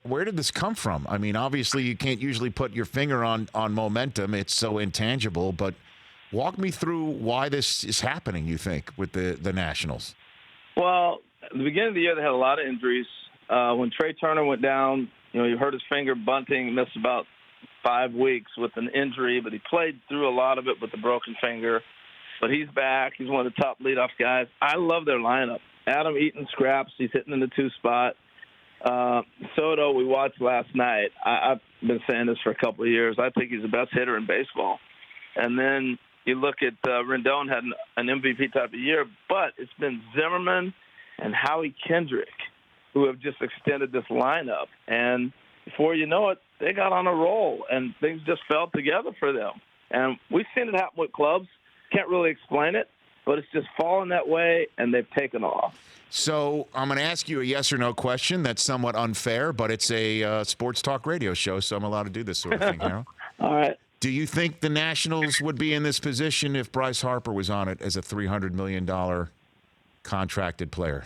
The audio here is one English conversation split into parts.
where did this come from? I mean, obviously you can't usually put your finger on momentum. It's so intangible, but walk me through why this is happening, you think, with the Nationals. Well, at the beginning of the year, they had a lot of injuries. When Trey Turner went down, he hurt his finger bunting, missed about 5 weeks with an injury, but he played through a lot of it with a broken finger. But he's back. He's one of the top leadoff guys. I love their lineup. Adam Eaton scraps. He's hitting in the 2 spot. Soto, we watched last night. I've been saying this for a couple of years. I think he's the best hitter in baseball. And then you look at Rendon had an MVP type of year, but it's been Zimmerman and Howie Kendrick who have just extended this lineup. And before you know it, they got on a roll, and things just fell together for them. And we've seen it happen with clubs. Can't really explain it, but it's just fallen that way, and they've taken off. So I'm going to ask you a yes or no question that's somewhat unfair, but it's a sports talk radio show, so I'm allowed to do this sort of thing, Harold. All right. Do you think the Nationals would be in this position if Bryce Harper was on it as a $300 million contracted player?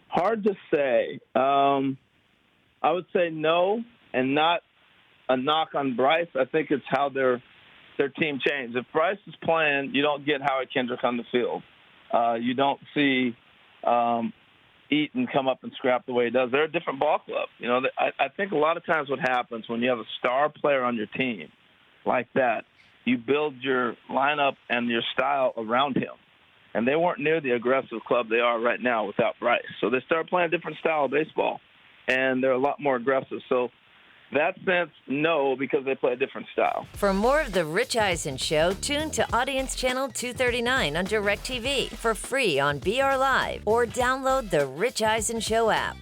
Hard to say. I would say no, and not a knock on Bryce. I think it's how their team changed. If Bryce is playing, you don't get Howie Kendrick on the field. You don't see Eaton come up and scrap the way he does. They're a different ball club. I think a lot of times what happens when you have a star player on your team like that, you build your lineup and your style around him. And they weren't near the aggressive club they are right now without Bryce. So they start playing a different style of baseball, and they're a lot more aggressive. So that sense, no, because they play a different style. For more of The Rich Eisen Show, tune to Audience Channel 239 on DirecTV for free on BR Live or download the Rich Eisen Show app.